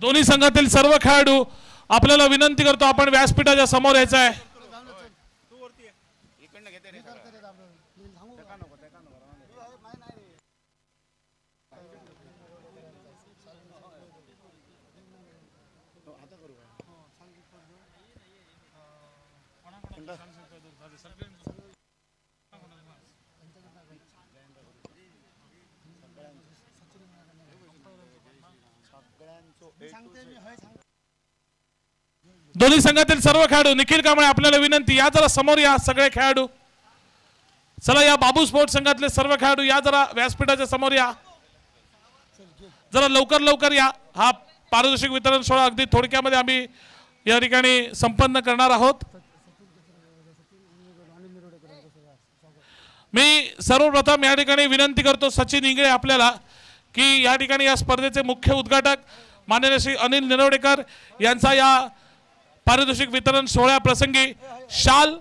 दोन्ही संघातील सर्व खेळाडू आपल्याला विनंती करतो आपण व्यासपीठाच्या समोर यायचं आहे. दोन्ही संघातील सर्व खेळाडू निखिल कांबळे आपल्याला विनंती या जरा समोर या. सगळे खेळाडू चला या. बाबू स्पोर्ट्स संघातले सर्व खेळाडू या जरा व्यासपीठाच्या समोर या. जरा लवकर लवकर या. हा पारितोषिक वितरण सोहळा अगदी थोडक्यामध्ये आम्ही या ठिकाणी संपन्न करणार आहोत. मी सर्वप्रथम या ठिकाणी विनंती करतो सचिन इंगळे आपल्याला की या ठिकाणी या स्पर्धेचे मुख्य उद्घाटक माननीय श्री अनिल निरवडेकर यांचा या पारितोषिक वितरण सोहळ्या प्रसंगी शाल,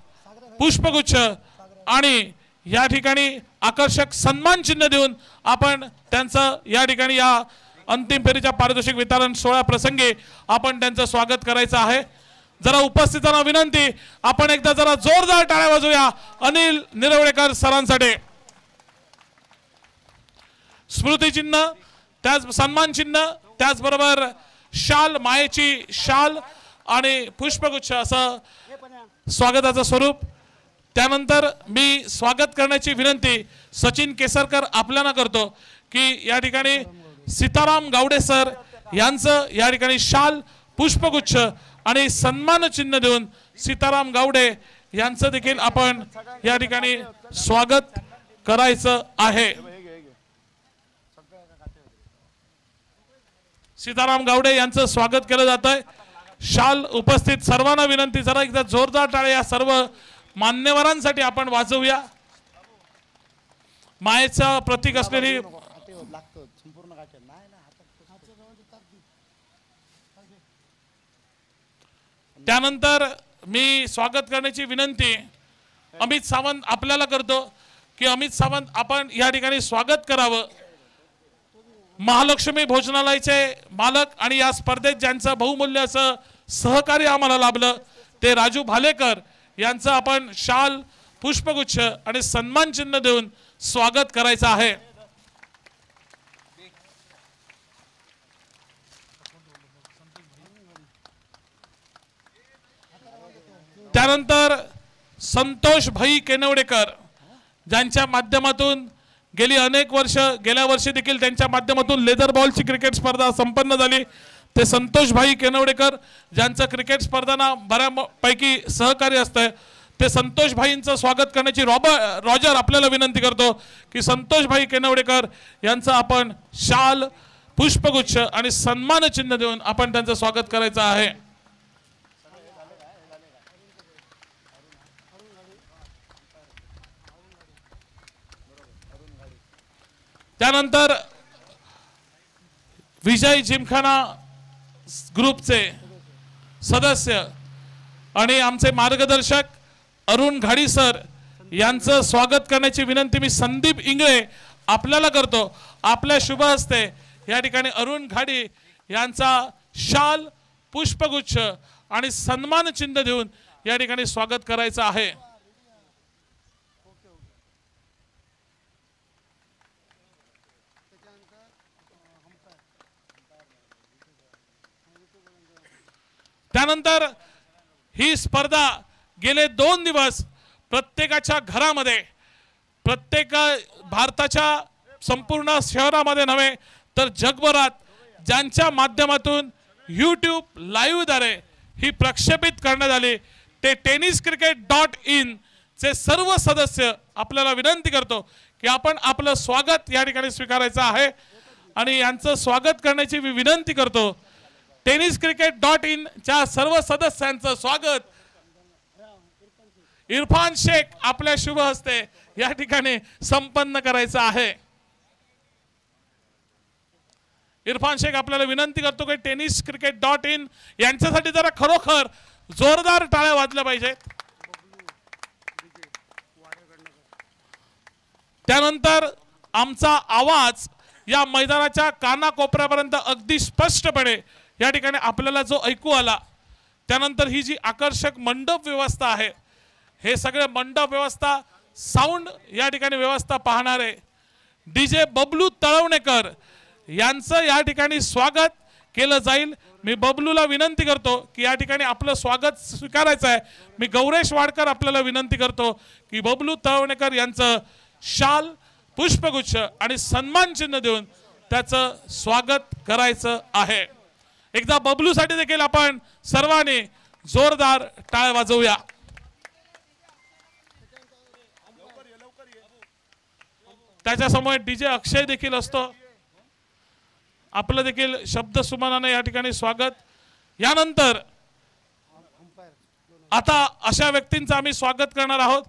पुष्पगुच्छ आणि या ठिकाणी आकर्षक सन्मान चिन्ह देऊन आपण त्यांचं या ठिकाणी या अंतिम फेरीच्या पारितोषिक वितरण सोहळ्या प्रसंगी आपण त्यांचं स्वागत करायचं आहे. जरा उपस्थितांना विनंती आपण एकदा जरा जोरदार टाळ्या वाजवूया अनिल निरवडेकर सरांसाठी. स्मृती चिन्ह, त्याच सन्मान चिन्ह, त्याचबरोबर शाल, मायेची शाल आणि पुष्पगुच्छ असं स्वागताचं स्वरूप. त्यानंतर मी स्वागत करण्याची विनंती सचिन केसरकर आपल्याला करतो की या ठिकाणी सीताराम गावडे सर यांचं या ठिकाणी शाल, पुष्पगुच्छ आणि सन्मान चिन्ह देऊन सीताराम गावडे यांचं देखील आपण या ठिकाणी स्वागत करायचं आहे. सीताराम गावडे यांचं स्वागत केलं जात आहे. शाल उपस्थित सर्वांना विनंती जरा एकदा जोरदार टाळ्या या सर्व मान्यवरांसाठी आपण वाजवूया. मायेचं प्रतीक असलेली त्यानंतर मी स्वागत करण्याची विनंती अमित सावंत आपल्याला करतो की अमित सावंत आपण या ठिकाणी स्वागत करावं. महालक्ष्मी भोजनालयाचे मालक आणि या स्पर्धेत ज्यांचं बहुमूल्य असं सहकार्य आम्हाला लाभलं ते राजू भालेकर यांचं आपण शाल, पुष्पगुच्छ आणि सन्मान चिन्ह देऊन स्वागत करायचं आहे. त्यानंतर संतोष भाई केनवडेकर ज्यांच्या माध्यमातून गेली अनेक वर्ष, गेल्या वर्षी देखील त्यांच्या माध्यमातून लेदर बॉलची क्रिकेट स्पर्धा संपन्न झाली. ते संतोष भाई केनवडेकर ज्यांचं क्रिकेट स्पर्धांना बऱ्यापैकी सहकार्य असतं ते संतोष भाईंचं स्वागत करण्याची रॉजर आपल्याला विनंती करतो की संतोष भाई केनवडेकर यांचं आपण शाल, पुष्पगुच्छ आणि सन्मान चिन्ह देऊन आपण त्यांचं स्वागत करायचं आहे. त्यानंतर विजय जिमखाना ग्रुपचे सदस्य आणि आमचे मार्गदर्शक अरुण घाडी सर यांचं स्वागत करण्याची विनंती मी संदीप इंगळे आपल्याला करतो. आपल्या शुभ हस्ते या ठिकाणी अरुण घाडी यांचा शाल, पुष्पगुच्छ आणि सन्मान चिन्ह देऊन या ठिकाणी स्वागत करायचं आहे. त्यानंतर ही स्पर्धा गेले 2 दिवस प्रत्येकाच्या घरामध्ये, प्रत्येक भारताच्या संपूर्ण शहरामध्ये नव्हे तर जगभरात ज्यांच्या माध्यमातून YouTube लाईव्हद्वारे ही प्रक्षेपित करण्यात आली ते tenniscricket.in चे सर्व सदस्य आपल्याला विनंती करतो की आपण आपलं स्वागत या ठिकाणी स्वीकारायचं आहे आणि यांचं स्वागत करण्याची मी विनंती करतो. tenniscricket.in च्या सर्व सदस्यांचं स्वागत इरफान शेख आपल्या शुभ हस्ते या ठिकाणी संपन्न करायचं आहे. इरफान शेख आपल्याला विनंती करतो की tenniscricket.in यांच्यासाठी जरा खरोखर जोरदार टाळ्या वाजल्या पाहिजेत. त्यानंतर आमचा आवाज या मैदानाच्या कानाकोपऱ्यापर्यंत अगदी स्पष्टपणे या ठिकाणी आपल्याला जो ऐकू आला, त्यानंतर ही जी आकर्षक मंडप व्यवस्था आहे, हे सगळे मंडप व्यवस्था, साऊंड या ठिकाणी व्यवस्था पाहणारे DJ बबलू तळवणेकर यांचं या ठिकाणी स्वागत केलं जाईल। मी बबलूला विनंती करतो की या ठिकाणी आपलं स्वागत स्वीकारायचं आहे। मी गौरेश वाडकर आपल्याला विनंती करतो की बबलू तळवणेकर यांचं शाल, पुष्पगुच्छ आणि सन्मान चिन्ह देऊन त्याचं स्वागत करायचं आहे। एकदा बबलूसाठी देखील आपण सर्वांनी जोरदार टाळ्या वाजवूया। त्याच्यासमोर DJ अक्षय देखील असतो, आपलं देखील शब्द सुमनाने या ठिकाणी स्वागत। यानंतर आता अशा व्यक्तींचं आम्ही स्वागत करणार आहोत।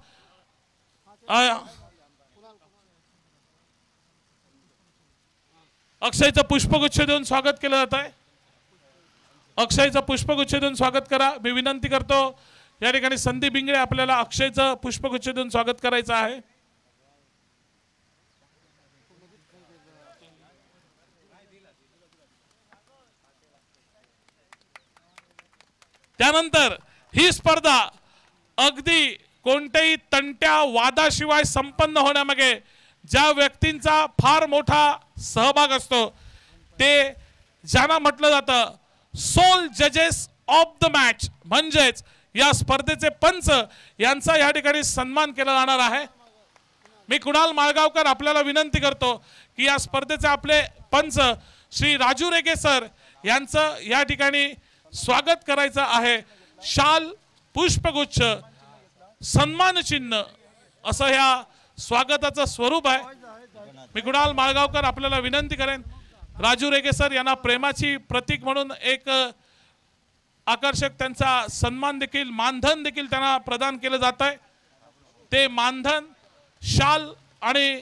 अक्षयचं पुष्पगुच्छ देऊन स्वागत केलं जात आहे। अक्षयचं पुष्पगुच्छ देऊन स्वागत करा। मी विनंती करतो या ठिकाणी संदीप इंगळे आपल्याला अक्षयचं पुष्पगुच्छ देऊन स्वागत करायचं आहे। त्यानंतर ही स्पर्धा अगदी कोणत्याही तंट्या वादाशिवाय संपन्न होण्यामागे ज्या व्यक्तींचा फार मोठा सहभाग असतो, ते ज्यांना म्हटलं जातं सोल जजेस ऑफ द मॅच, म्हणजेच या स्पर्धेचे पंच यांचा या ठिकाणी सन्मान केला जाणार आहे। मी कुणाल माळगावकर आपल्याला विनंती करतो की या स्पर्धेचे आपले पंच श्री राजू रेगे सर यांचं या ठिकाणी स्वागत करायचं आहे। शाल, पुष्पगुच्छ, सन्मान चिन्ह असं ह्या स्वागताचं स्वरूप आहे। मी कुणाल माळगावकर आपल्याला विनंती करेन, राजू रेगे सर यांना प्रेमाची प्रतीक म्हणून एक आकर्षक त्यांचा सन्मान देखील, मानधन देखील त्यांना प्रदान केलं जात आहे। ते मानधन, शाल आणि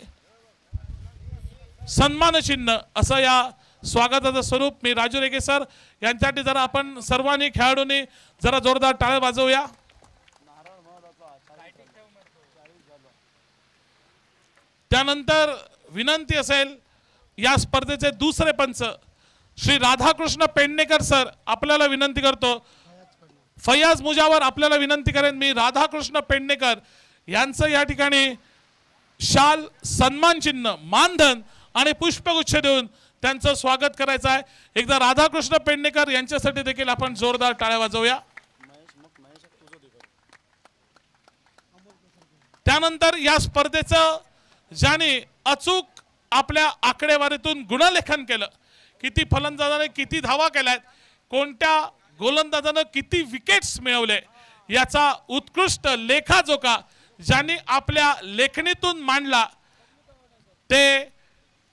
सन्मान चिन्ह असं या स्वागताचं स्वरूप। मी राजू रेगे सर यांच्यासाठी जरा आपण सर्वांनी खेळाडूंनी जरा जोरदार टाळ्या वाजवूया। त्यानंतर विनंती असेल या स्पर्धेचे दुसरे पंच श्री राधाकृष्ण पेडणेकर सर आपल्याला विनंती करतो। फयाज मुजावर आपल्याला विनंती करेन मी राधाकृष्ण पेडणेकर यांचं या ठिकाणी शाल, सन्मान चिन्ह, मानधन आणि पुष्पगुच्छ देऊन त्यांचं स्वागत करायचं आहे। एकदा राधाकृष्ण पेडणेकर यांच्यासाठी देखील आपण जोरदार टाळ्या वाजवूया। त्यानंतर या स्पर्धेचं ज्याने अचूक आपल्या आकडेवारीतून गुणलेखन केलं, किती फलंदाजाने किती धावा केल्यात, कोणत्या गोलंदाजाने किती विकेट्स मिळवले, याचा उत्कृष्ट लेखाजोखा ज्यांनी आपल्या लेखणीतून मांडला, ते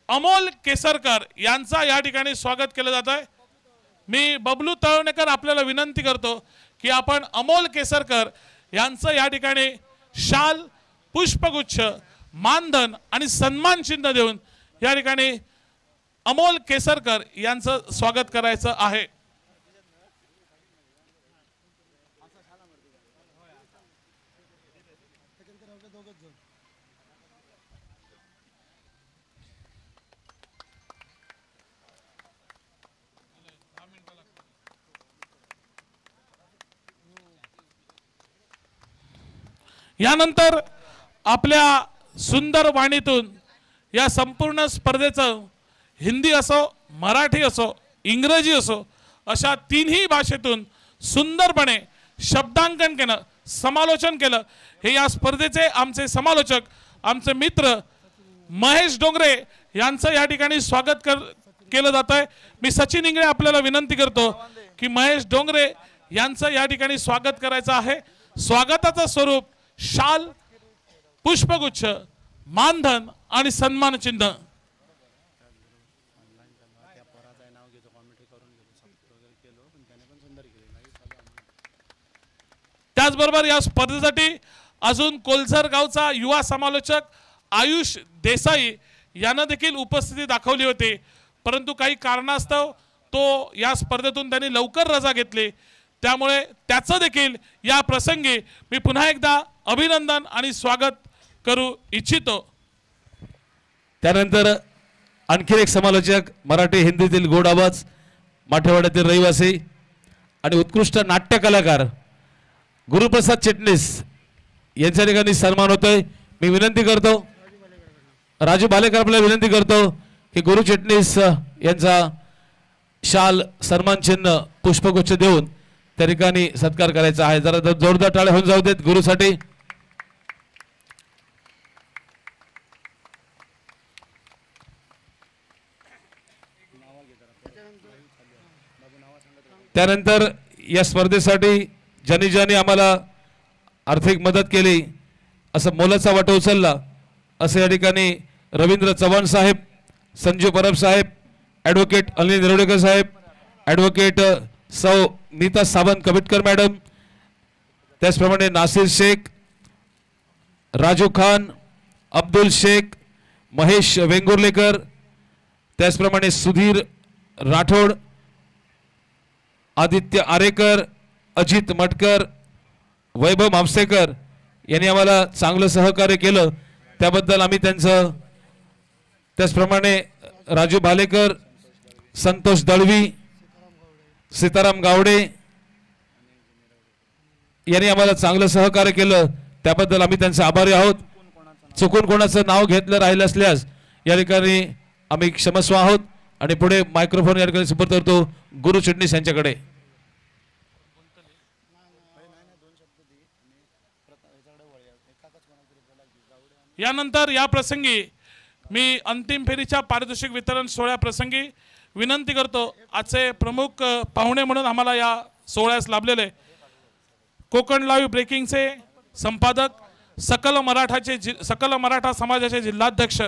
अमोल केसरकर यांचा या ठिकाणी स्वागत केलं जात आहे। मी बबलू तळवणेकर आपल्याला विनंती करतो की आपण अमोल केसरकर यांचं या ठिकाणी शाल, पुष्पगुच्छ, मानधन आणि सन्मान चिन्ह देऊन या ठिकाणी अमोल केसरकर यांचं स्वागत करायचं आहे। यानंतर आपल्या सुंदर वाणीतून या संपूर्ण स्पर्धेचं हिंदी असो, मराठी असो, इंग्रजी असो अशा तिन्ही भाषेतून सुंदरपणे शब्दांकन केलं, समालोचन केलं। हे या स्पर्धेचे आमचे समालोचक, आमचे मित्र महेश डोंगरे यांचं या ठिकाणी स्वागत केलं जात आहे। मी सचिन इंगळे आपल्याला विनंती करतो की महेश डोंगरे यांचं या ठिकाणी स्वागत करायचं आहे। स्वागताचं स्वरूप शाल, पुष्पगुच्छ, मानधन आणि सन्मान चिन्ह। त्याचबरोबर या स्पर्धेसाठी अजून कोलझर गावचा युवा समालोचक आयुष देसाई यांना देखील उपस्थिती दाखवली होती, परंतु काही कारणास्तव तो या स्पर्धेतून त्यांनी लवकर रजा घेतली, त्यामुळे त्याचं देखील या प्रसंगी मी पुन्हा एकदा अभिनंदन आणि स्वागत करू इच्छितो। त्यानंतर आणखी एक समालोचक मराठी हिंदीतील गोड आवाज माठेवाड्यातील रहिवासी आणि उत्कृष्ट नाट्य कलाकार गुरुप्रसाद चिटणीस यांच्या ठिकाणी सन्मान होतोय। मी विनंती करतो राजू भालेकर आपल्याला विनंती करतो की गुरु चिटणीस यांचा शाल सन्मान चिन्ह पुष्पगुच्छ देऊन त्या ठिकाणी सत्कार करायचा आहे। जरा जोरदार टाळ्या होऊन जाऊ देत गुरुसाठी। त्यानंतर या स्पर्धेसाठी ज्यांनी ज्यांनी आम्हाला आर्थिक मदत केली असं मोलाचा वाटा उचलला असं या ठिकाणी रवींद्र चव्हाण साहेब, संजू परब साहेब, ॲडव्होकेट अनिल निरोडेकर साहेब, ॲडव्होकेट सौ नीता सावंत कबिटकर मॅडम, त्याचप्रमाणे नासिर शेख, राजू खान, अब्दुल शेख, महेश वेंगुर्लेकर, त्याचप्रमाणे सुधीर राठोड, आदित्य आरेकर, अजित मटकर, वैभव मापसेकर यांनी आम्हाला चांगलं सहकार्य केलं त्याबद्दल आम्ही त्यांचं, त्याचप्रमाणे राजू भालेकर, संतोष दळवी, सीताराम गावडे यांनी आम्हाला चांगलं सहकार्य केलं त्याबद्दल आम्ही त्यांचे आभारी आहोत। चुकून कोणाचं नाव घेतलं राहिलं असल्यास या ठिकाणी आम्ही क्षमस्व आहोत आणि पुढे मायक्रोफोन या ठिकाणी सुपूर्द करतो गुरु चिटणीस यांच्याकडे। यानंतर या प्रसंगी मी अंतिम फेरीच्या पारितोषिक वितरण सोहळ्याप्रसंगी विनंती करतो आजचे प्रमुख पाहुणे म्हणून आम्हाला या सोहळ्यास लाभलेले कोकण लाईव्ह ब्रेकिंगचे संपादक, सकल मराठा समाजाचे जिल्हाध्यक्ष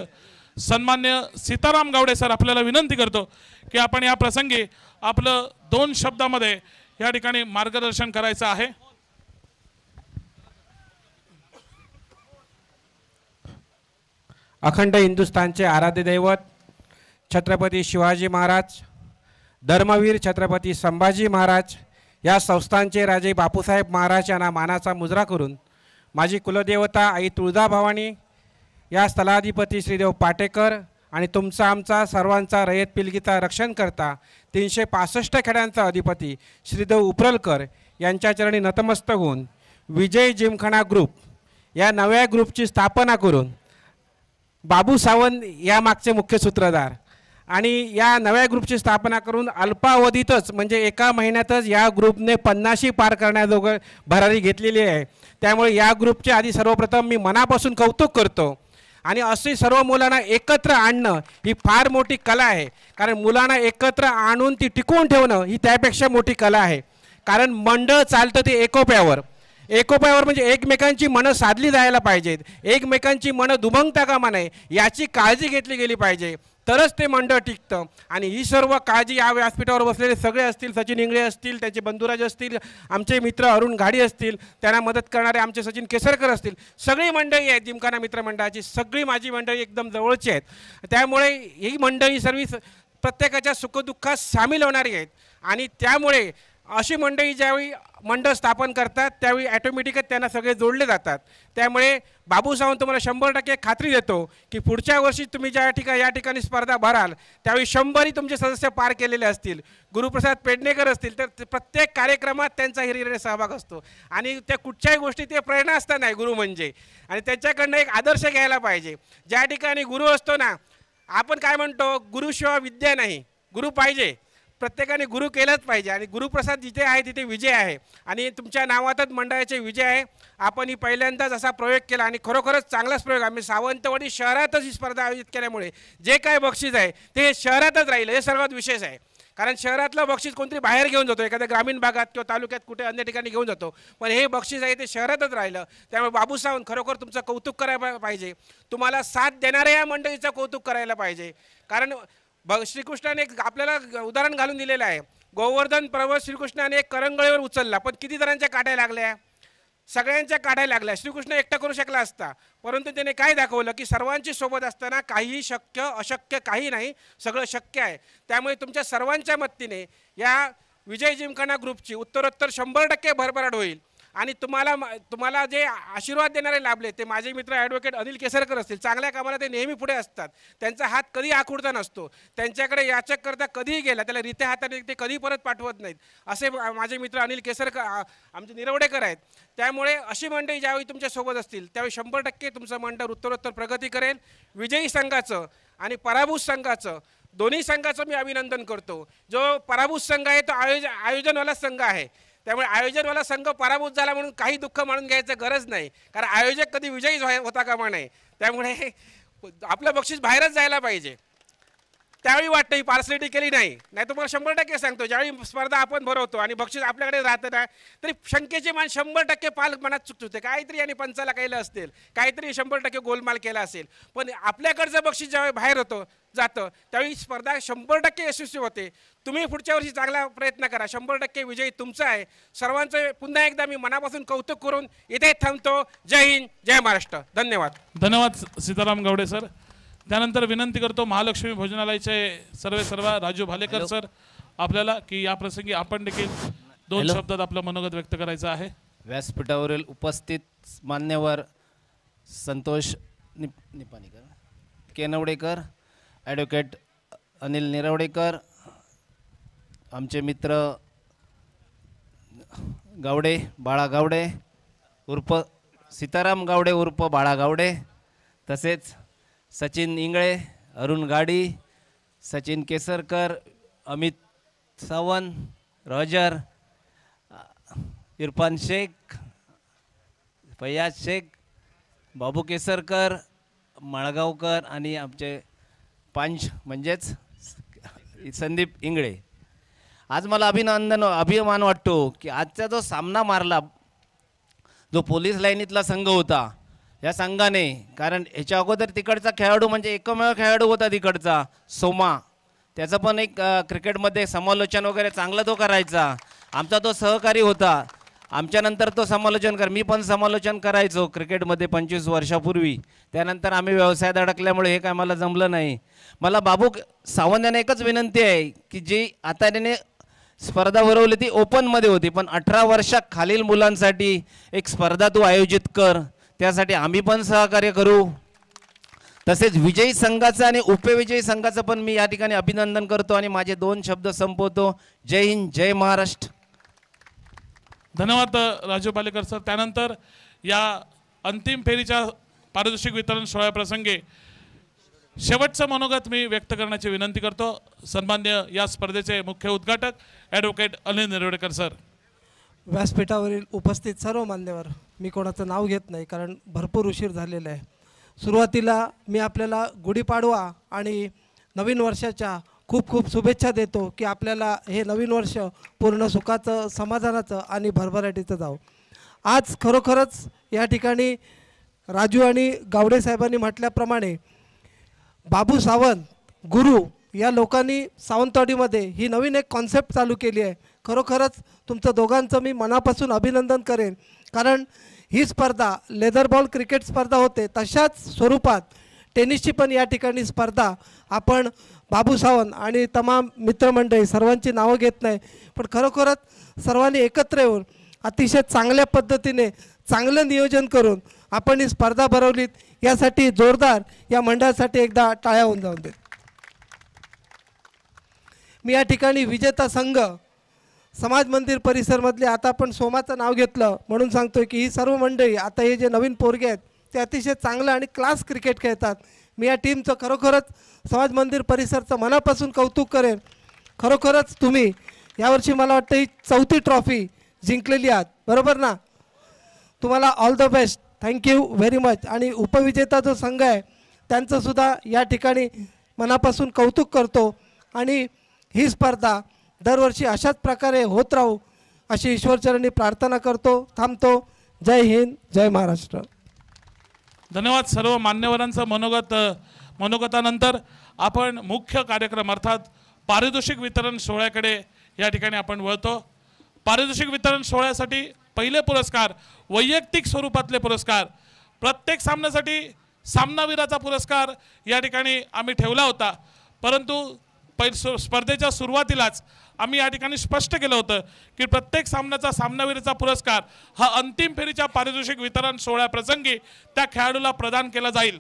सन्मान्य सीताराम गावडे सर आपल्याला विनंती करतो की आपण या प्रसंगी आपलं 2 शब्दामध्ये या ठिकाणी मार्गदर्शन करायचं आहे। अखंड हिंदुस्थानचे आराध्य दैवत छत्रपती शिवाजी महाराज, धर्मवीर छत्रपती संभाजी महाराज या संस्थांचे राजे बापूसाहेब महाराज यांना मानाचा मुजरा करून माझी कुलदेवता आई तुळजाभवानी, या स्थलाधिपती श्रीदेव पाटेकर आणि तुमचा आमचा सर्वांचा रयत पिलगीचा रक्षण करता 365 खेड्यांचा अधिपती श्रीदेव उपरलकर यांच्या चरणी नतमस्तक होऊन विजय जिमखाना ग्रुप या नव्या ग्रुपची स्थापना करून बाबू सावंत या मागचे मुख्य सूत्रधार आणि या नव्या ग्रुपची स्थापना करून अल्पावधीतच म्हणजे एका महिन्यातच या ग्रुपने 50 पार करण्याजोगं भरारी घेतलेली आहे। त्यामुळे या ग्रुपचे आधी सर्वप्रथम मी मनापासून कौतुक करतो आणि असे सर्व मुलांना एकत्र आणणं ही फार मोठी कला आहे। कारण मुलांना एकत्र आणून ती टिकवून ठेवणं ही त्यापेक्षा मोठी कला आहे। कारण मंडळ चालतं ते एकोप्यावर म्हणजे एकमेकांची मनं साधली जायला पाहिजेत, एकमेकांची मनं दुभंगता कामा नये याची काळजी घेतली गेली पाहिजे, तरच ते मंडळ टिकतं। आणि ही सर्व काळजी या व्यासपीठावर बसलेले सगळे असतील, सचिन इंगळे असतील, त्याचे बंधुराज असतील, आमचे मित्र अरुण घाडी असतील, त्यांना मदत करणारे आमचे सचिन केसरकर असतील, सगळी मंडळी आहेत जिमखाना मित्रमंडळाची, सगळी माझी मंडळी एकदम जवळची आहेत। त्यामुळे ही मंडळी सर्व प्रत्येकाच्या सुखदुःखात सामील होणारी आहेत आणि त्यामुळे अशी मंडळी ज्यावेळी मंडळ स्थापन करतात त्यावेळी ॲटोमॅटिकच त्यांना सगळे जोडले जातात। त्यामुळे बाबू सावंत तुम्हाला 100% खात्री देतो की पुढच्या वर्षी तुम्ही या ठिकाणी स्पर्धा भराल त्यावेळी 100ही तुमचे सदस्य पार केलेले असतील। गुरुप्रसाद पेडणेकर असतील तर प्रत्येक कार्यक्रमात त्यांचा हिरिरीने सहभाग असतो आणि त्या कुठच्याही गोष्टी ते प्रेरणा असता नाही गुरु म्हणजे, आणि त्याच्याकडनं एक आदर्श घ्यायला पाहिजे। ज्या ठिकाणी गुरु असतो ना, आपण काय म्हणतो गुरुशिवाय विद्या नाही, गुरु पाहिजे, प्रत्येकाने गुरु केलंच पाहिजे आणि गुरुप्रसाद जिथे आहे तिथे विजय आहे आणि तुमच्या नावातच मंडळाचे विजय आहे। आपण ही पहिल्यांदाच असा प्रयोग केला आणि खरोखरच चांगलाच प्रयोग। आम्ही सावंतवाडी शहरातच ही स्पर्धा आयोजित केल्यामुळे जे काय बक्षीस आहे ते शहरातच राहिलं, हे सर्वात विशेष आहे। कारण शहरातलं बक्षीस कोणतरी बाहेर घेऊन जातो, एखाद्या ग्रामीण भागात किंवा तालुक्यात कुठे अन्य ठिकाणी घेऊन जातो, पण हे बक्षीस आहे ते शहरातच राहिलं। त्यामुळे बाबू सावंत खरोखर तुमचं कौतुक करायला पाहिजे, तुम्हाला साथ देणाऱ्या या मंडळीचं कौतुक करायला पाहिजे। कारण श्रीकृष्णाने आपल्याला उदाहरण घालून दिलेलं आहे, गोवर्धन पर्वत श्रीकृष्णाने एक करंगळीवर उचलला पण किती जणांच्या काढ्या लागल्या, सगळ्यांच्या काढ्या लागल्या। श्रीकृष्ण एकटा करू शकला असता, परंतु त्याने काय दाखवलं की सर्वांची सोबत असताना काही शक्य अशक्य काही नाही, सगळं शक्य आहे। त्यामुळे तुमच्या सर्वांच्या मदतीने या विजय जिमखाना ग्रुपची उत्तरोत्तर 100% भरभराट होईल आणि तुम्हाला जे आशीर्वाद देणारे लाभले ते माझे मित्र ॲडव्होकेट अनिल केसरकर असतील. चांगल्या कामाला ते नेहमी पुढे असतात. त्यांचा हात कधी आखुडता नसतो. त्यांच्याकडे याचककरता कधीही गेला त्याला रित्या हाताने ते कधी परत पाठवत नाहीत. असे माझे मित्र अनिल केसरकर आमचे निरवडेकर आहेत. त्यामुळे अशी मंडळी ज्यावेळी तुमच्यासोबत असतील त्यावेळी 100% तुमचं मंडळ उत्तरोत्तर प्रगती करेल. विजयी संघाचं आणि पराभूत संघाचं दोन्ही संघाचं मी अभिनंदन करतो. जो पराभूत संघ आहे तो आयोजनवाला संघ आहे. त्यामुळे आयोजनवाला संघ पराभूत झाला म्हणून काही दुःख मानून घ्यायचं गरज नाही, कारण आयोजक कधी विजयी होता कामा नये. त्यामुळे आपलं बक्षीस बाहेरच जायला पाहिजे. त्यावेळी वाटतं ही पार्सलिटी केली नाही तुम्हाला 100% सांगतो, ज्यावेळी स्पर्धा आपण भरवतो आणि बक्षीस आपल्याकडे राहतं ना तरी शंकेचे मान 100% पालक मनात चुकते. काहीतरी आणि पंचाला केलं असेल, काहीतरी 100% गोलमाल केला असेल. पण आपल्याकडचं बक्षीस ज्यावेळी बाहेर जातं त्यावेळी स्पर्धा 100% यशस्वी होते. तुम्ही पुढच्या वर्षी चांगला प्रयत्न करा. 100% विजयी तुमचा आहे. सर्वांचं पुन्हा एकदा मी मनापासून कौतुक करून इथे थांबतो. जय हिंद, जय महाराष्ट्र. धन्यवाद. धन्यवाद सीताराम गावडे सर. त्यानंतर विनंती करतो महालक्ष्मी भोजनालयाचे सर्व राजू भालेकर सर आपल्याला की या प्रसंगी आपण देखील 2 शब्दात आपलं मनोगत व्यक्त करायचं आहे. व्यासपीठावरील उपस्थित मान्यवर संतोष निपाणीकर, केनवडेकर, ॲडव्होकेट अनिल निरवडेकर, आमचे मित्र गावडे बाळा गावडे उर्फ सीताराम गावडे उर्फ बाळा गावडे, तसेच सचिन इंगळे, अरुण गाडी, सचिन केसरकर, अमित सावंत, रॉजर, इरफान शेख, फैयाज शेख, बाबू केसरकर, माळगावकर आणि आमचे पंच म्हणजेच संदीप इंगळे. आज मला अभिमान वाटतो की आजचा जो सामना मारला जो पोलीस लाईनीतला संघ होता या संघाने, कारण याच्या अगोदर तिकडचा खेळाडू म्हणजे एकमेव खेळाडू होता तिकडचा सोमा, त्याचं पण एक क्रिकेटमध्ये समालोचन वगैरे चांगलं तो करायचा. आमचा तो सहकारी होता. आमच्यानंतर तो समालोचन मी पण समालोचन करायचो क्रिकेटमध्ये 25 वर्षापूर्वी. त्यानंतर आम्ही व्यवसायात अडकल्यामुळे हे काय मला जमलं नाही. मला बाबू सावंत यांना एकच विनंती आहे की जी आता त्याने स्पर्धा भरवली ती ओपनमध्ये होती, पण 18 वर्षाखालील मुलांसाठी एक स्पर्धा तू आयोजित कर. त्यासाठी आम्ही पण सहकार्य करू. तसेच विजयी संघाचं आणि उपविजयी संघाचं पण मी या ठिकाणी अभिनंदन करतो आणि माझे 2 शब्द संपवतो. जय हिंद, जय महाराष्ट्र. धन्यवाद राजू भालेकर सर. त्यानंतर या अंतिम फेरीच्या पारितोषिक वितरण सोहळ्याप्रसंगी शेवटचं मनोगत मी व्यक्त करण्याची विनंती करतो. सन्मान्य या स्पर्धेचे मुख्य उद्घाटक ॲडव्होकेट अनिल निरवडेकर सर. व्यासपीठावरील उपस्थित सर्व मान्यवर, मी कोणाचं नाव घेत नाही कारण भरपूर उशीर झालेला आहे. सुरुवातीला मी आपल्याला गुढीपाडवा आणि नवीन वर्षाच्या खूप खूप शुभेच्छा देतो की आपल्याला हे नवीन वर्ष पूर्ण सुखाचं, समाधानाचं आणि भरभराटीचं जावं. आज खरोखरच या ठिकाणी राजू आणि गावडे साहेबांनी म्हटल्याप्रमाणे बाबू सावंत, गुरु या लोकांनी सावंतवाडीमध्ये ही नवीन एक कॉन्सेप्ट चालू केली आहे. खरोखरच तुमचं दोघांचं मी मनापासून अभिनंदन करेन, कारण ही स्पर्धा लेदर बॉल क्रिकेट स्पर्धा होते तशाच स्वरूपात टेनिसची पण या ठिकाणी स्पर्धा आपण बाबू सावंत आणि तमाम मित्रमंडळी सर्वांची नावं घेत नाही, पण खरोखरच सर्वांनी एकत्र येऊन अतिशय चांगल्या पद्धतीने चांगलं नियोजन करून आपण ही स्पर्धा भरवलीत. यासाठी जोरदार या मंडळासाठी एकदा टाळ्या होऊन जाऊन देत. मी या ठिकाणी विजेता संघ समाज मंदिर परिसरमधले, आता आपण सोमाचं नाव घेतलं म्हणून सांगतोय की ही सर्व मंडळी आता हे जे नवीन पोरगे आहेत ते अतिशय चांगलं आणि क्लास क्रिकेट खेळतात. मी या टीमचं खरोखरच समाज मंदिर परिसरचं मनापासून कौतुक करेन. खरोखरच तुम्ही यावर्षी मला वाटतं ही 4थी ट्रॉफी जिंकलेली आहात, बरोबर ना? तुम्हाला all the best. Thank you very much. आणि उपविजेता जो संघ आहे त्यांचंसुद्धा या ठिकाणी मनापासून कौतुक करतो आणि ही स्पर्धा दरवर्षी अशाच प्रकारे होत राहू अशी ईश्वरचरणी प्रार्थना करतो. थांबतो. जय हिंद, जय महाराष्ट्र. धन्यवाद सर्व मान्यवरांचं मनोगतानंतर आपण मुख्य कार्यक्रम अर्थात पारितोषिक वितरण सोहळ्याकडे या ठिकाणी आपण वळतो. पारितोषिक वितरण सोहळ्यासाठी पहिले पुरस्कार वैयक्तिक स्वरूपातले पुरस्कार, प्रत्येक सामन्यासाठी सामनावीराचा पुरस्कार या ठिकाणी आम्ही ठेवला होता, परंतु स्पर्धेच्या सुरुवातीलाच आम्ही या ठिकाणी स्पष्ट केलं होतं की प्रत्येक सामन्याचा सामनावीराचा पुरस्कार हा अंतिम फेरीच्या पारितोषिक वितरण सोहळ्याप्रसंगी त्या खेळाडूला प्रदान केला जाईल.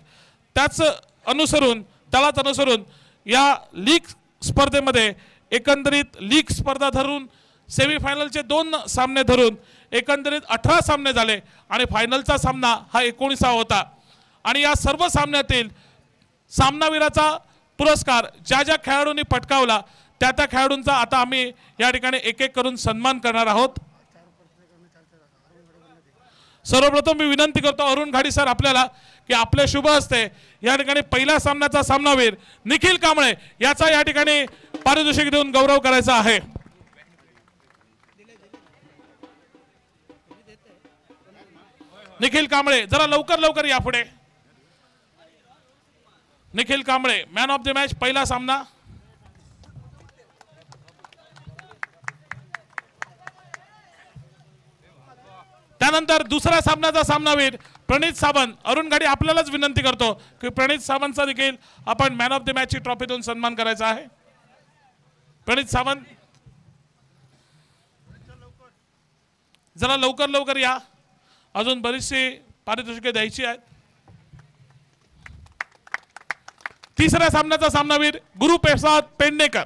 त्यालाच अनुसरून या लीग स्पर्धेमध्ये एकंदरीत लीग स्पर्धा धरून सेमीफायनलचे 2 सामने धरून एकंदरीत 18 सामने झाले आणि फायनलचा सामना हा 19वा होता. आणि या सर्व सामन्यातील सामनावीराचा पुरस्कार ज्या ज्या खेळाडूंनी पटकावला त्या त्या खेळाडूंचा आता आम्ही या ठिकाणी एक एक करून सन्मान करणार आहोत. सर्वप्रथम मी विनंती करतो अरुण घाडी सर आपल्याला की आपले शुभ हस्ते या ठिकाणी पहिल्या सामन्याचा सामनावीर निखिल कांबळे याचा या ठिकाणी पारितोषिक देऊन गौरव करायचा आहे. निखिल कांबळे जरा लवकर या पुढे. Nikhil Kamble man of the match पहिला सामना. त्यानंतर दुसऱ्या सामन्याचा सामनावीर प्रणित सावंत. अरुण घाडी आपल्यालाच विनंती करतो की प्रणित सावंतचा देखील आपण मॅन ऑफ द मॅच ची ट्रॉफी देऊन सन्मान करायचा आहे. प्रणित सावंत जरा लवकर या, अजून बरीचशी पारितोषिके द्यायची आहेत. तिसऱ्या सामन्याचा सामनावीर गुरुप्रसाद पेडणेकर.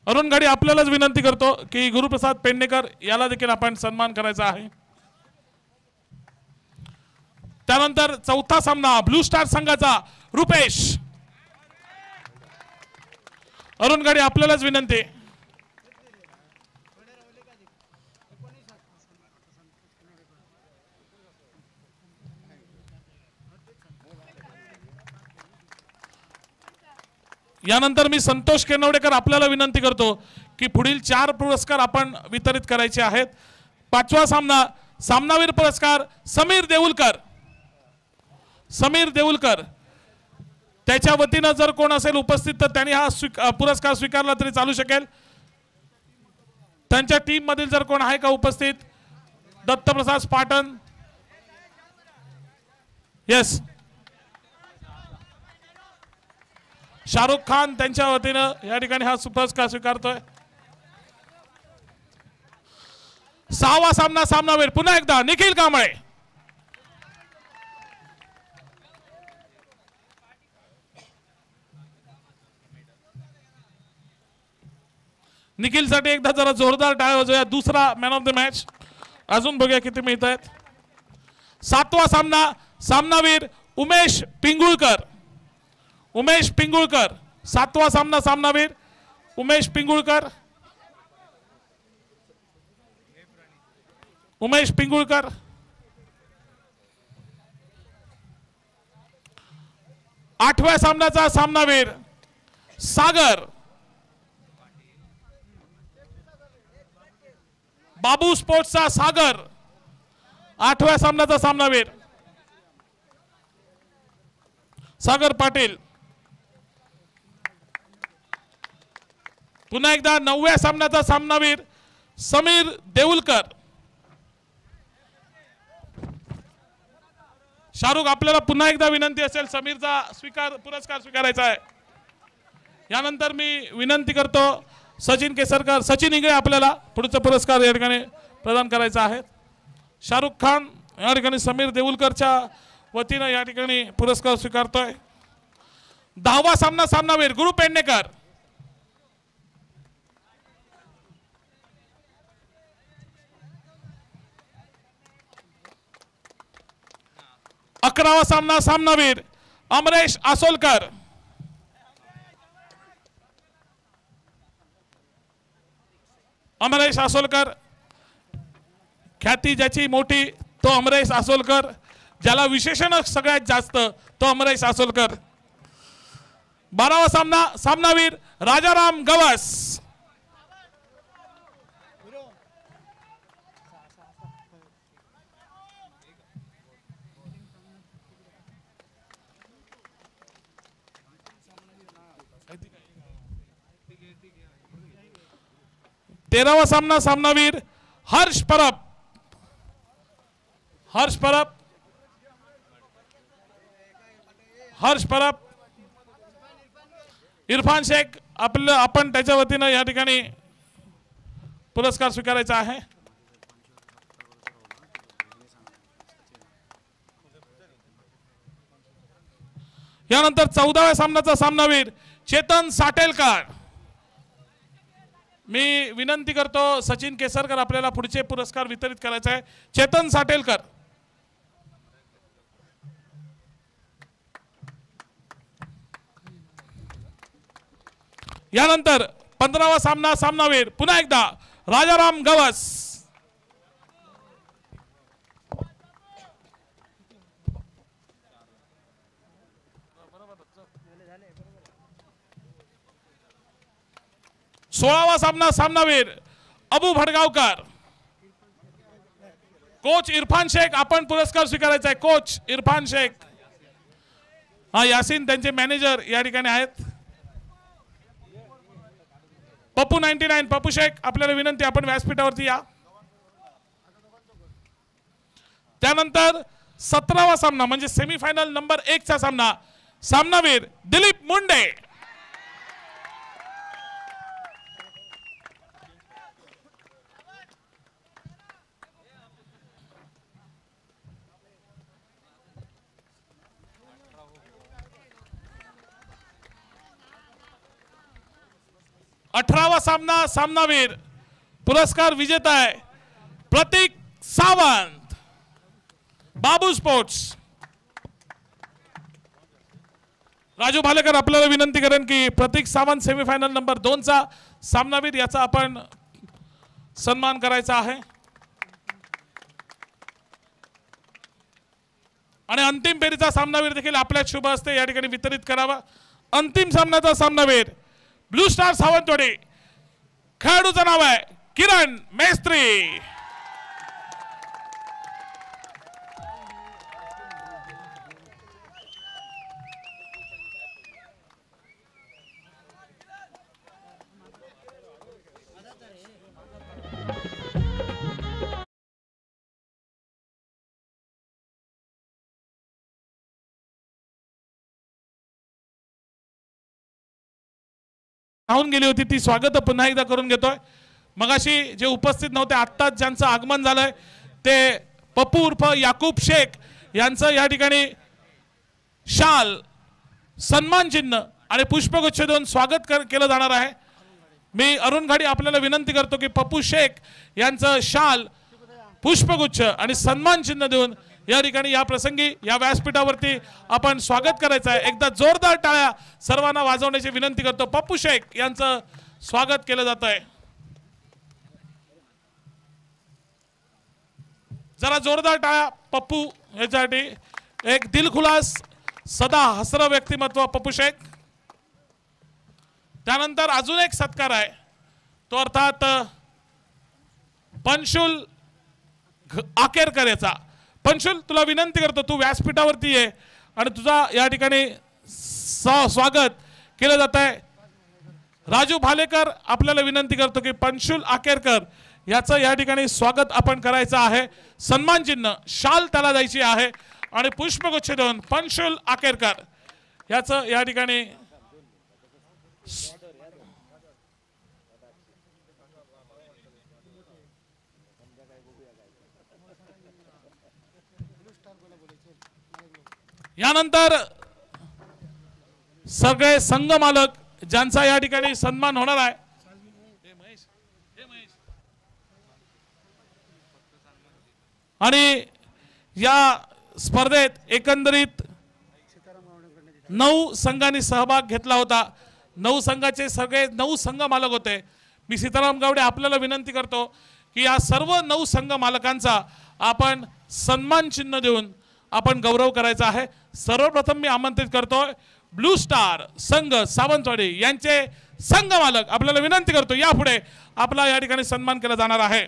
अरुण घाडी आपल्यालाच विनंती करतो की गुरुप्रसाद पेडणेकर याला देखील आपण सन्मान करायचा आहे. त्यानंतर चौथा सामना ब्लू स्टार संघाचा रुपेश. अरुण घाडी आपल्यालाच विनंती. यानंतर मी संतोष केनवडेकर आपल्याला विनंती करतो की पुढील 4 पुरस्कार आपण वितरित करायचे आहेत. 5वा सामना सामनावीर पुरस्कार समीर देऊलकर त्याच्या वतीनं जर कोण असेल उपस्थित तर त्यांनी हा पुरस्कार स्वीकारला तरी चालू शकेल. त्यांच्या टीम मधील जर कोण आहे का उपस्थित? दत्तप्रसाद पाटण. येस. शाहरुख खान त्यांच्या वतीनं या ठिकाणी हा पुरस्कार स्वीकारतोय. 6वा सामना सामनावीर पुन्हा एकदा निखिल कांबळे. निखिलसाठी एकदा जरा जोरदार टाळ्या वाजवूया. दुसरा मॅन ऑफ द मॅच. अजून बघूया किती मिळत आहेत. 7वा सामना सामनावीर उमेश पिंगुळकर. 7वा सामना सामनावीर उमेश पिंगुळकर. 8व्या सामन्याचा सामनावीर सागर. बाबू स्पोर्ट्सचा सागर 8व्या सामन्याचा सामनावीर. सागर पाटील. पुन्हा एकदा 9व्या सामन्याचा सामनावीर समीर देऊलकर. शाहरुख आपल्याला पुन्हा एकदा विनंती असेल समीरचा पुरस्कार स्वीकारायचा आहे. यानंतर मी विनंती करतो सचिन केसरकर सचिन इंगळे आपल्याला पुढचा पुरस्कार या ठिकाणी प्रदान करायचा आहे. शाहरुख खान या ठिकाणी समीर देऊलकरच्या वतीनं या ठिकाणी पुरस्कार स्वीकारतोय. 10वा सामना सामनावीर गुरु पेडणेकर. 11वा सामना सामनावीर अमरेश आसोलकर. अमरेश आसोलकर ख्याती ज्याची मोठी तो अमरेश आसोलकर, ज्याला विशेषण सगळ्यात जास्त तो अमरेश आसोलकर. 12वा सामना सामनावीर राजाराम गवस. तेरावा सामना सामनावीर हर्ष परब. इरफान शेख आपण त्याच्या वतीनं या ठिकाणी पुरस्कार स्वीकारायचा आहे. यानंतर 14व्या सामन्याचा सामनावीर चेतन साटेलकर. मी विनंती करतो सचिन केसरकर आपल्याला पुढचे पुरस्कार वितरित करायचे आहे. चेतन साटेलकर. यानंतर 15वा सामनावीर पुन्हा एकदा राजाराम गवस. सोळावा सामनावीर अबू भडगावकर. कोच इरफान शेख आपण पुरस्कार स्वीकारायचा आहे. कोच इरफान शेख. हा यासीन त्यांचे मॅनेजर या ठिकाणी आहेत. पप्पू 99 पप्पू शेख आपल्याला विनंती आपण व्यासपीठावरती या. त्यानंतर 17वा सामना म्हणजे सेमीफायनल नंबर 1 चा सामनावीर दिलीप मुंडे. अठरावा सामनावीर पुरस्कार विजेता आहे प्रतीक सावंत बाबू स्पोर्ट्स. राजू भालेकर आपल्याला विनंती करेन की प्रतीक सावंत सेमीफायनल नंबर 2 चा सामनावीर याचा आपण सन्मान करायचा आहे. आणि अंतिम फेरीचा सामनावीर देखील आपल्या शुभ हस्ते या ठिकाणी वितरित करावा. अंतिम सामन्याचा सामनावीर ब्लू स्टार सावंतवाडी. खेळाडूचं नाव आहे किरण मेस्त्री. राहून गेली होती ती स्वागत पुन्हा एकदा करून घेतोय. मगाशी जे उपस्थित नव्हते आत्ताच ज्यांचं आगमन झालंय ते पप्पू उर्फ याकूब शेख यांचं या ठिकाणी शाल सन्मान चिन्ह आणि पुष्पगुच्छ देऊन स्वागत केलं जाणार आहे. मी अरुण घाडी आपल्याला विनंती करतो की पप्पू शेख यांचं शाल पुष्पगुच्छ आणि सन्मान चिन्ह देऊन या ठिकाणी या प्रसंगी या व्यासपीठावरती आपण स्वागत करायचं आहे. एकदा जोरदार टाळ्या सर्वांना वाजवण्याची विनंती करतो. पप्पू शेख यांचं स्वागत केलं जात आहे. जरा जोरदार टाळ्या पप्पू याच्यासाठी. एक दिलखुलास सदा हसरं व्यक्तिमत्व पप्पू शेख. त्यानंतर अजून एक सत्कार आहे तो अर्थात पंशुल आकेरकर याचा. पंशुल तुला विनंती करतो तू व्यासपीठावरती ये आणि तुझा या ठिकाणी स्वागत केलं जात आहे. राजू भालेकर आपल्याला विनंती करतो की पंशुल आकेरकर याचं या ठिकाणी स्वागत आपण करायचं आहे. सन्मान चिन्ह शाल त्याला द्यायची आहे आणि पुष्पगुच्छ देऊन पंशुल आकेरकर याचं या ठिकाणी यानंतर सगळे संघ मालक ज्यांचा या ठिकाणी सन्मान होणार आहे. आणि या स्पर्धेत एकंदरीत 9 संघांनी सहभाग घेतला होता. 9 संघाचे सगळे 9 संघ मालक होते. मी सीताराम गावडे आपल्याला विनंती करतो की या सर्व 9 संघ मालकांचा आपण सन्मान चिन्ह देऊन आपण गौरव करायचा आहे. सर्वप्रथम मी आमंत्रित करतोय ब्लू स्टार संघ सावंतवाडी यांचे संघ मालक आपल्याला विनंती करतो यापुढे आपला या ठिकाणी सन्मान केला जाणार आहे.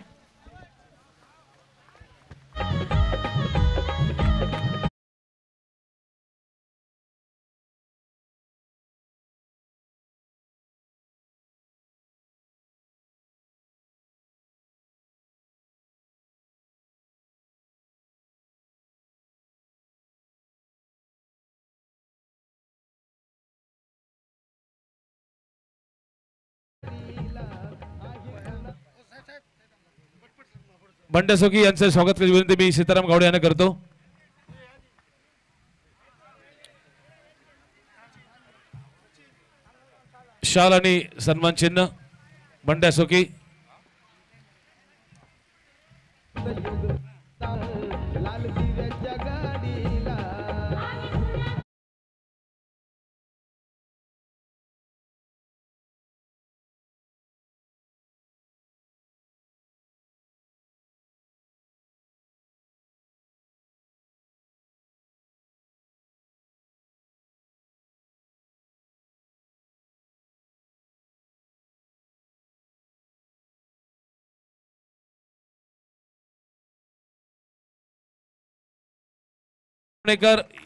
बंड्या सोकी यांचं स्वागत करायची विनंती मी सीताराम गावडे यांना करतो. शाल आणि सन्मान चिन्ह बंड्या सोकी.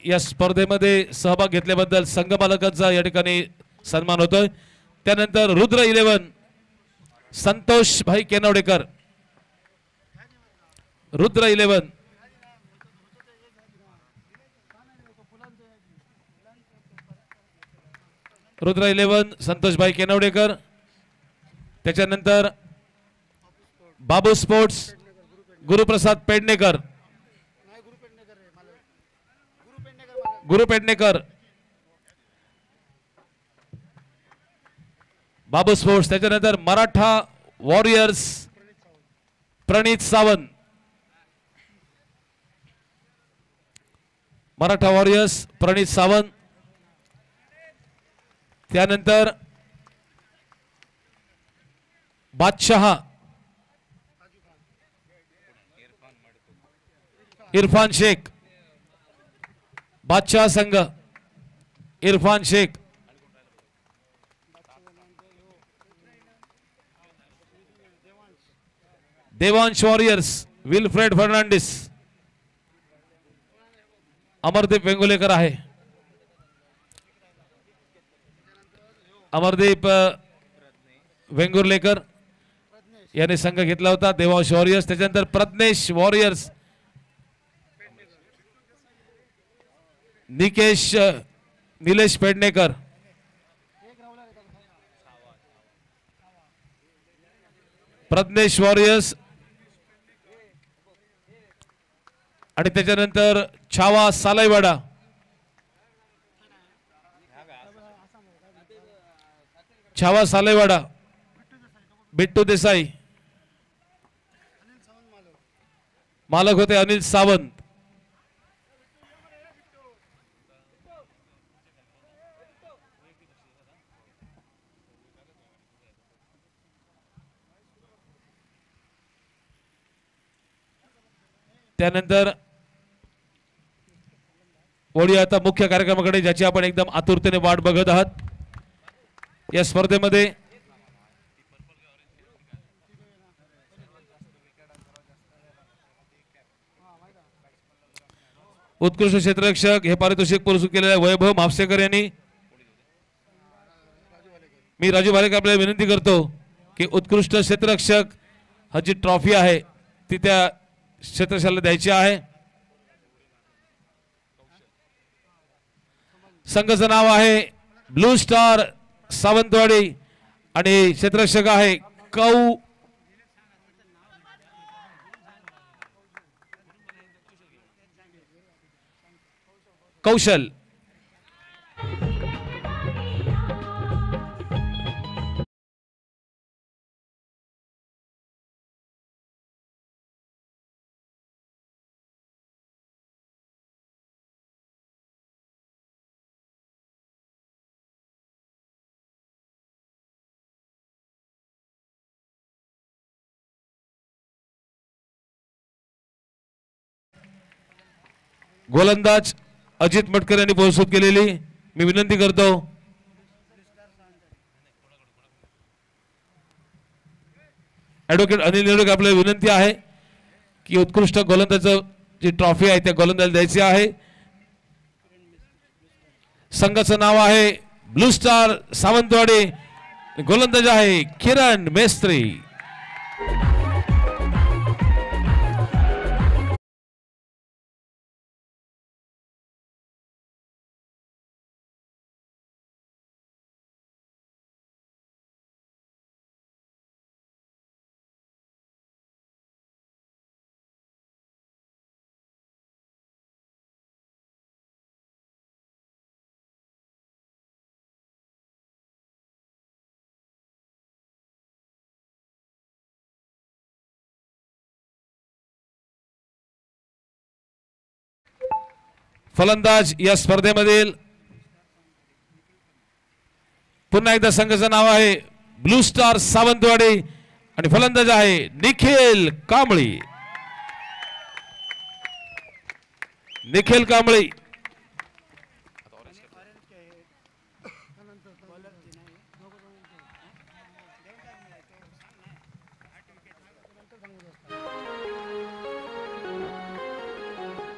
या स्पर्धेमध्ये सहभाग घेतल्याबद्दल संघ मालकांचा या ठिकाणी सन्मान होतोय. त्यानंतर रुद्र 11 संतोष भाई केनवडेकर. रुद्र 11 रुद्र 11 संतोष भाई केनवडेकर. त्याच्यानंतर बाबू स्पोर्ट्स गुरुप्रसाद पेडणेकर. गुरु पेडणेकर बाबू स्पोर्ट्स. त्याच्यानंतर मराठा वॉरियर्स प्रणित सावंत. मराठा वॉरियर्स प्रणित सावंत. त्यानंतर बादशाह इरफान शेख. बादशाह संघ इरफान शेख. देवांश वॉरियर्स विल्फ्रेड फर्नांडिस. अमरदीप वेंगुलेकर आहे. अमरदीप वेंगुर्लेकर याने संघ घेतला होता देवांश वॉरियर्स. त्याच्यानंतर प्रज्ञेश वॉरियर्स निलेश पेडणेकर. प्रज्ञेश वॉरियर्स आणि त्याच्यानंतर छावा सालाईवाडा. छावा सालाईवाडा बिट्टू देसाई. मालक होते अनिल सावंत. त्यानंतर वळूया आता मुख्य कार्यक्रमाकडे ज्याची आपण एकदम आतुरतेने वाट बघत आहात. या स्पर्धेमध्ये उत्कृष्ट क्षेत्ररक्षक हे पारितोषिक पुरस्कृत केलेल्या वैभव म्हापसेकर यांनी. मी राजू भालेकर आपल्याला विनंती करतो की उत्कृष्ट क्षेत्ररक्षक हा जी ट्रॉफी आहे ती त्या क्षेत्रशाला द्यायची आहे. संघाचं नाव आहे ब्लू स्टार सावंतवाडी आणि क्षेत्ररक्षक आहे कौशल. गोलंदाज अजित मटकर यांनी पुरस्कृत केलेली. मी विनंती करतो ॲडव्होकेट अनिल निवडक आपल्याला विनंती आहे की उत्कृष्ट गोलंदाजाची जी ट्रॉफी आहे त्या गोलंदाजाला द्यायची आहे. संघाचं नाव आहे ब्लू स्टार सावंतवाडी. गोलंदाज आहे किरण मेस्त्री. फलंदाज या स्पर्धेमधील पुन्हा एकदा संघाचं नाव आहे ब्लू स्टार सावंतवाडी आणि फलंदाज आहे निखिल कांबळी. निखिल कांबळी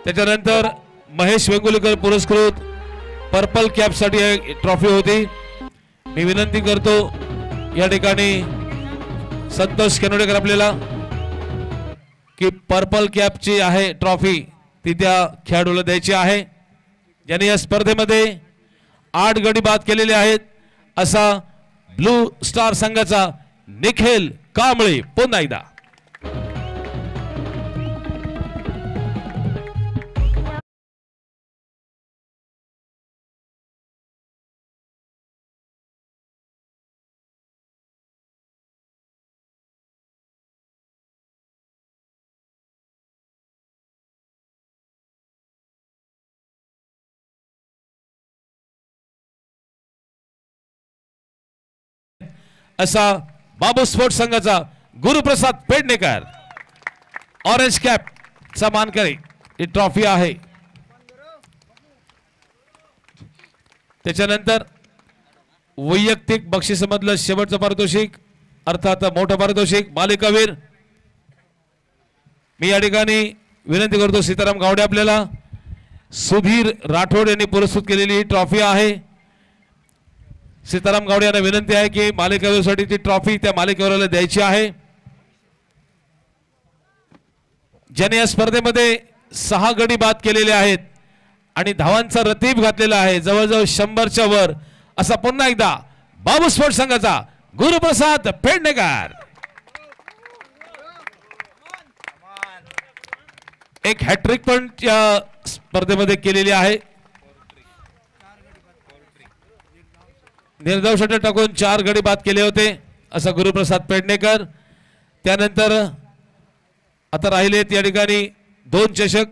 त्याच्यानंतर महेश वेंगुलेकर पुरस्कृत पर्पल कॅप साठी ट्रॉफी होती. मी विनंती करतो या ठिकाणी संतोष केनोडेकर आपल्याला की पर्पल कॅपची आहे ट्रॉफी ती त्या खेळाडूला द्यायची आहे ज्याने या स्पर्धेमध्ये 8 गडी बाद केलेले आहेत असा ब्लू स्टार संघाचा निखिल कांबळे. पुन्हा एकदा असा बाबू स्पोर्ट्स संघाचा गुरुप्रसाद पेडणेकर ऑरेंज कॅप चा मानकरी ही ट्रॉफी आहे. त्याच्यानंतर वैयक्तिक बक्षिसामधलं शेवटचं पारितोषिक अर्थात मोठं पारितोषिक मालिकावीर. मी या ठिकाणी विनंती करतो सीताराम गावडे आपल्याला सुधीर राठोड यांनी पुरस्कृत केलेली ही ट्रॉफी आहे. सीताराम गावडे यांना विनंती आहे की मालिकावीरसाठी ती ट्रॉफी त्या मालिकावीराला द्यायची आहे ज्याने या स्पर्धेमध्ये 6 गडी बाद केलेले आहेत आणि धावांचा रतीब घातलेला आहे जवळजवळ 100च्या वर असा पुन्हा एकदा बाबू स्पोर्ट्स संघाचा गुरुप्रसाद पेडणेकर. एक हॅट्रिक पण या स्पर्धेमध्ये केलेली आहे. निर्धाव षटक टाकून 4 गडी बाद केले होते असा गुरुप्रसाद पेडणेकर. त्यानंतर आता राहिलेत या ठिकाणी 2 चषक.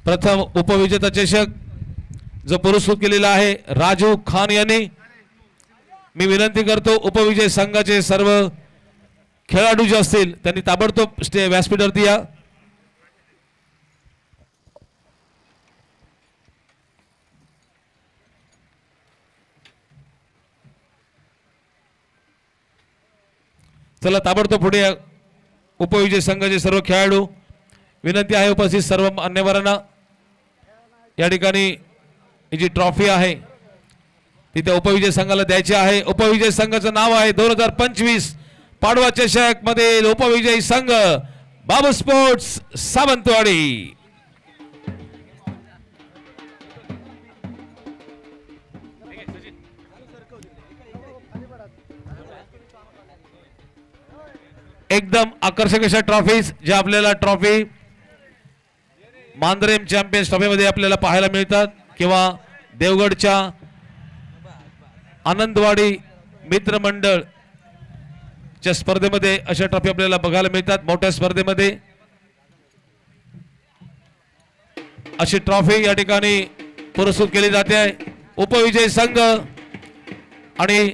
प्रथम उपविजेता चषक जो पुरस्कृत केलेला आहे राजू खान यांनी. मी विनंती करतो उपविजय संघाचे सर्व खेळाडू जे असतील त्यांनी ताबडतोब व्यासपीठावरती या. चला ताबडतोब पुढे उपविजय संघाचे सर्व खेळाडू. विनंती आहे उपस्थित सर्व मान्यवरांना या ठिकाणी ही जी ट्रॉफी आहे ती त्या उपविजय संघाला द्यायची आहे. उपविजय संघाचं नाव आहे 2025 पाडवा चषक मध्ये उपविजयी संघ बाबू स्पोर्ट्स सावंतवाडी. एकदम आकर्षक अशा ट्रॉफीज ज्या आपल्याला ट्रॉफी मांद्रेम चॅम्पियन्स ट्रॉफीमध्ये आपल्याला पाहायला मिळतात किंवा देवगडच्या आनंदवाडी मित्रमंडळ च्या स्पर्धेमध्ये अशा ट्रॉफी आपल्याला बघायला मिळतात. मोठ्या स्पर्धेमध्ये अशी ट्रॉफी या ठिकाणी पुरस्कृत केली जाते आहे. उपविजयी संघ आणि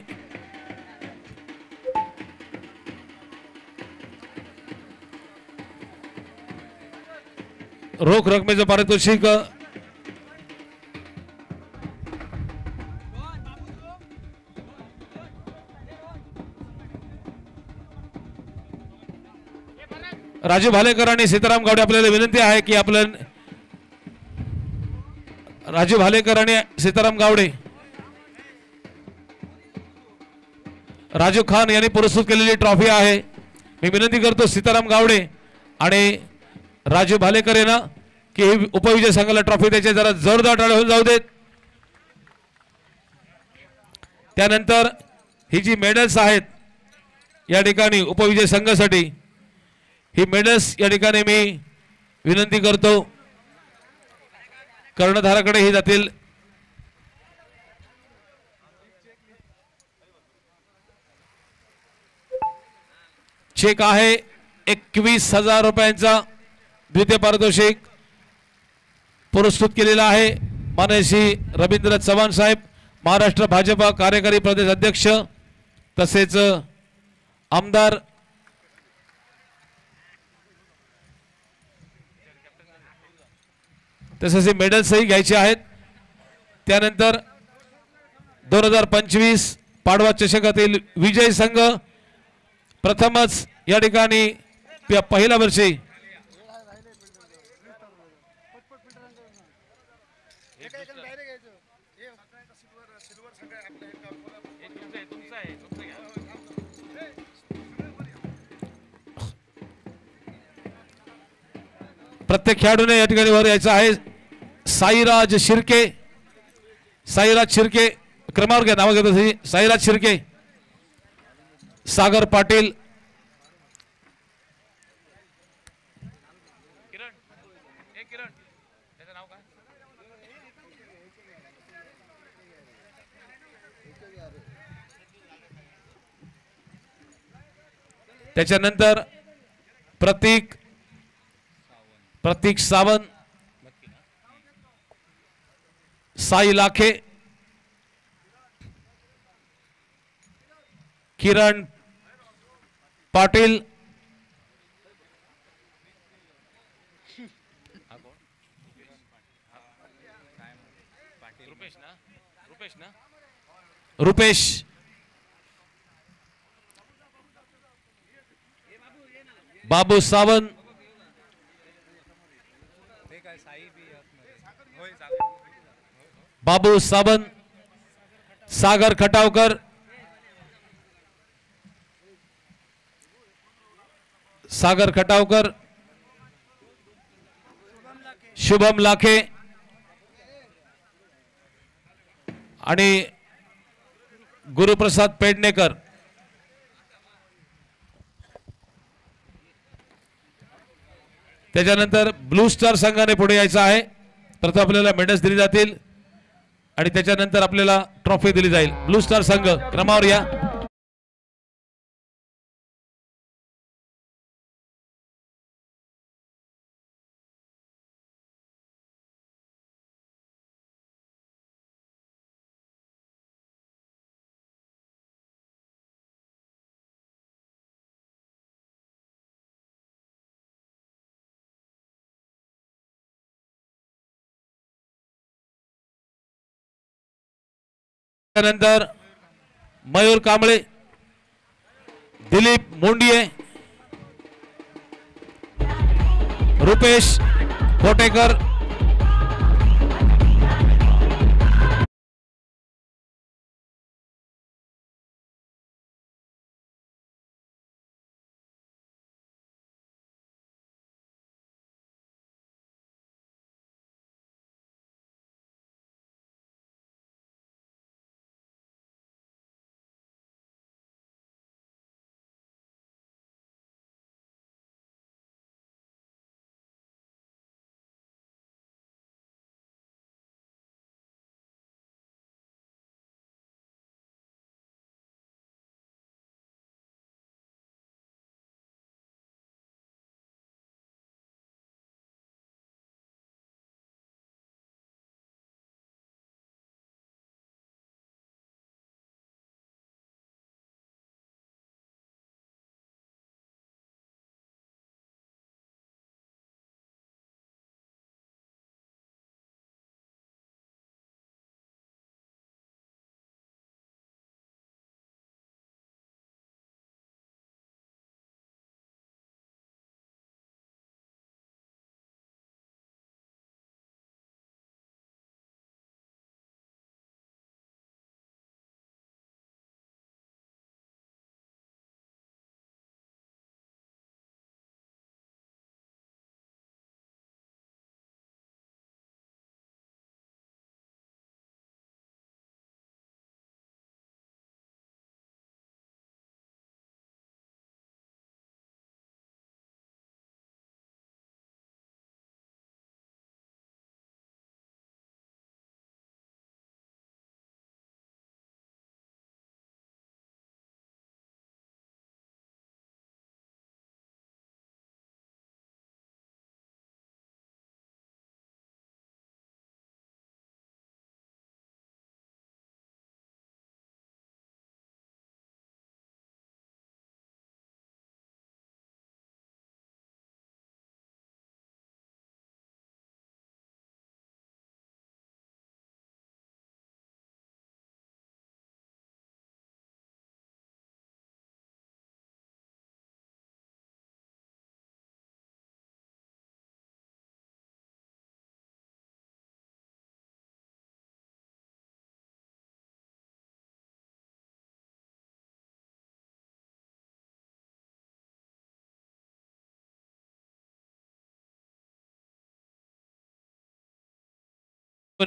रोख रकमेचं पारितोषिक राजू भालेकर आणि सीताराम गावडे आपल्याला विनंती आहे की आपलं राजू भालेकर आणि सीताराम गावडे राजू खान यांनी पुरस्कृत केलेली ट्रॉफी आहे. मी विनंती करतो सीताराम गावडे आणि राजू भालेकर यांना की ही उपविजय संघाला ट्रॉफी द्यायची जरा जोरदार टाळ्या होऊन जाऊ देत. त्यानंतर ही जी मेडल्स आहेत या ठिकाणी उपविजय संघासाठी ही मेडल्स या ठिकाणी मी विनंती करतो कर्णधाराकडे ही जातील. चेक आहे 21,000 रुपयांचा. द्वितीय पारितोषिक पुरस्कृत केलेला आहे. माननीय श्री रवींद्र चव्हाण साहेब, महाराष्ट्र भाजपा कार्यकारी प्रदेश अध्यक्ष तसेच आमदार तसेच हे मेडल्सही घ्यायचे आहेत. त्यानंतर 2025 पाडवा चषकातील विजय संघ प्रथमच या ठिकाणी पहिल्या वर्षी प्रत्येक खेळाडूने या ठिकाणी वर यायचं आहे. साईराज शिर्के, साईराज शिर्के क्रमांक घ्या, नाव घेतो. साईराज शिर्के, सागर पाटील, त्याच्यानंतर प्रतीक सावंत, साई लाखे, किरण पाटील, रुपेश, बाबू सावंत, बाबू सावंत, सागर खटावकर, सागर खटावकर, शुभम लाखे आणि गुरुप्रसाद पेडणेकर. त्याच्यानंतर ब्लू स्टार संघाने पुढे यायचं आहे. प्रथम आपल्याला मेडल्स दिली जातील आणि त्याच्यानंतर आपल्याला ट्रॉफी दिली जाईल. ब्लू स्टार संघ क्रमावर या. त्यानंतर मयूर कांबळे, दिलीप मोंडिये, रुपेश कोटेकर,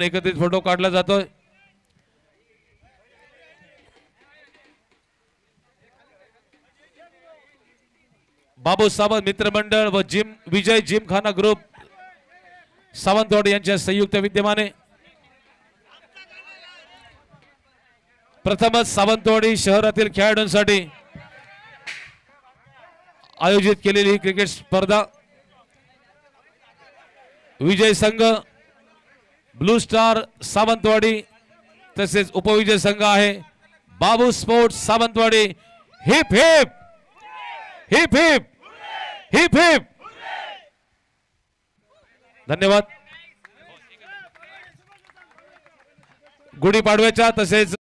एकत्रित फोटो काढला जातोय. बाबू सावंत मित्रमंडळ व विजय जिमखाना ग्रुप सावंतवाडी यांच्या संयुक्त विद्यमाने प्रथमच सावंतवाडी शहरातील खेळाडूंसाठी आयोजित केलेली ही क्रिकेट स्पर्धा विजय संघ ब्लू स्टार सावंतवाडी तसेच उपविजय संघ आहे Babu sports Sawantwadi. Hip hip hip hip hip hip. धन्यवाद. गुढीपाडव्याच्या तसेच